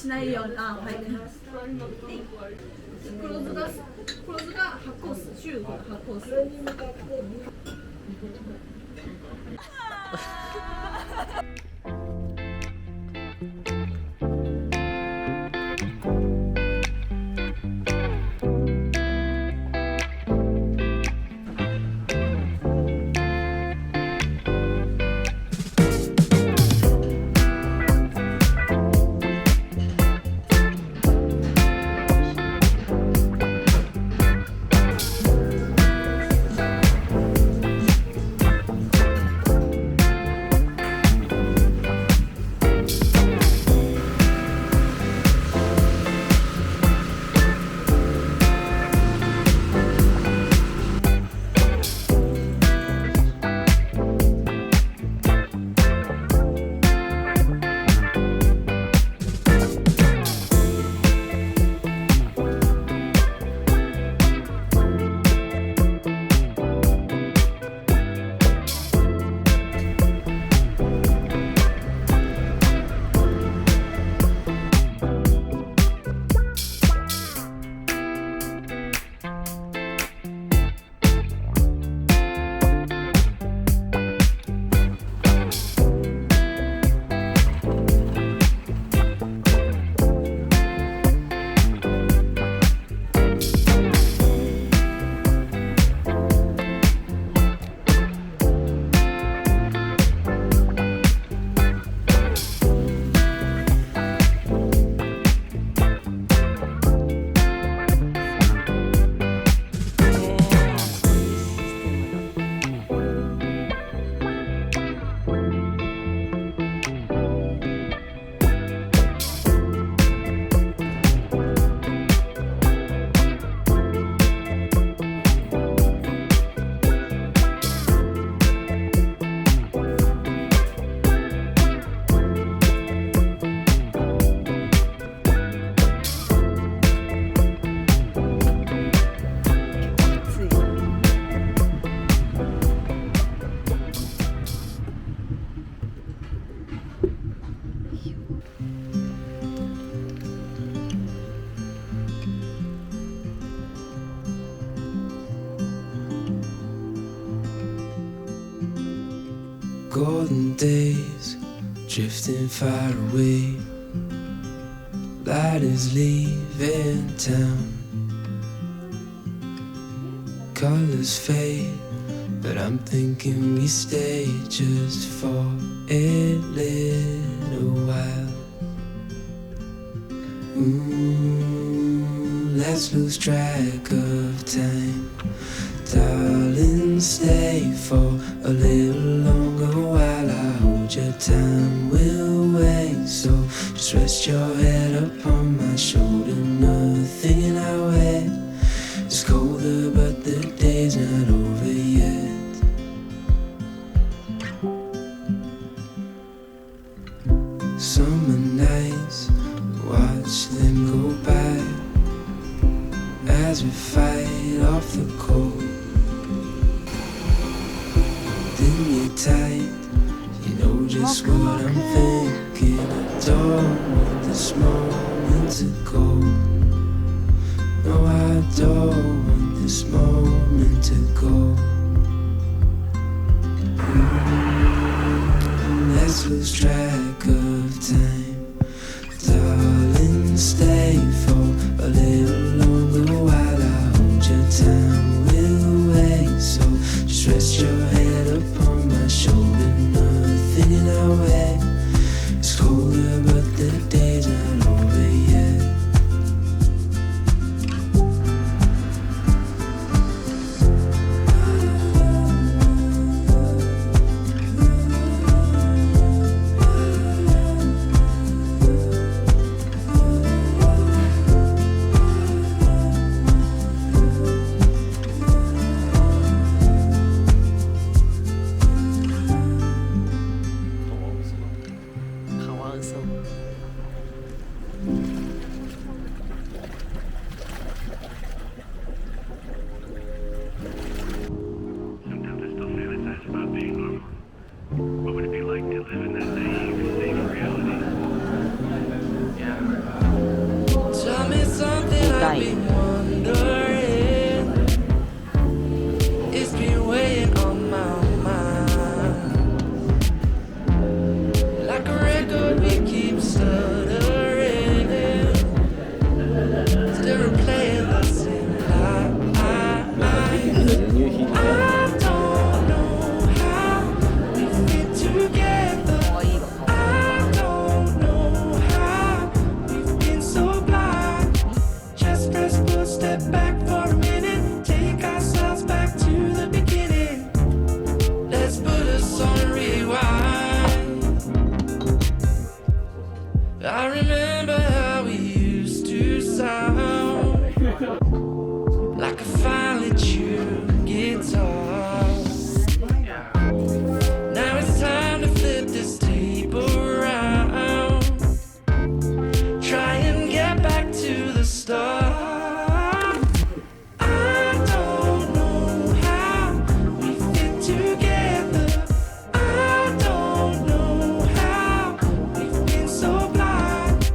しないように、はい。黒酢が発酵酢、中国の発酵酢。Golden days drifting far away. Light is leaving town. Colors fade, but I'm thinking we stay just for a little while. Let's lose track of time. Darling, stay for a little longer while I hold your time. We'll wait, so just rest your head upon my shoulder. Nothing in our way. It's colder, but the day's not over yet. Summer nights, watch them go by as we fight off the cold. You're tight, you know just what I'm thinking. I don't want this moment to go. No, I don't want this moment to go. Let's lose track of time. Darling, stay for a little longer while I hold your time. We'll wait, so just rest your head upon my shoulder. Nothing in our way. It's colder, but 嘘。痛い。I remember how we used to sound like a finely tuned guitar. Now it's time to flip this tape around. Try and get back to the start. I don't know how we fit together. I don't know how we've been so blind.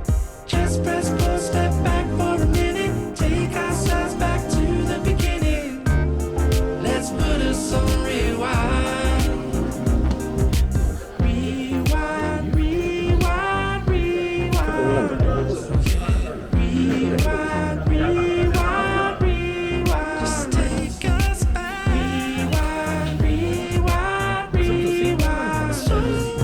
Just press pause, step back for a minute. Take ourselves back to the beginning. Let's put us on rewind. Rewind, rewind, rewind. Rewind, rewind, rewind. Just take us back. Rewind, rewind, rewind. So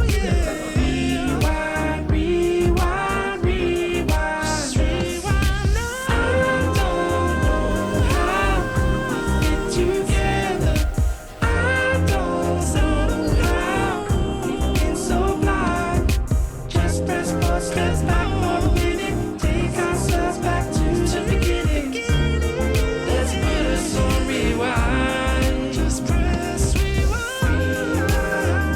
yeah. Rewind, rewind, rewind. Just rewind now. I don't know how we fit together. I don't know how we've been so blind. Just press pause, step back for a minute. Take ourselves back to the beginning. Let's put us on rewind. Just press rewind.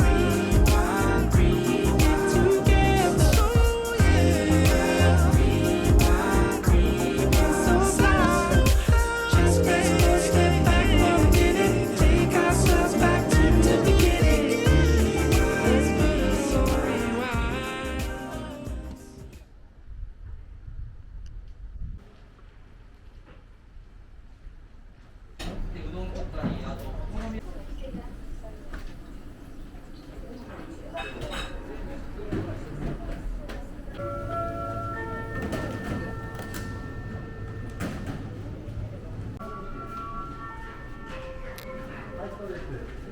Rewind, rewind, together. So yeah. Rewind, rewind, so slow. Just press pause, step back for a minute. Take ourselves back to the beginning. Let's put us on rewind. はい、そうです。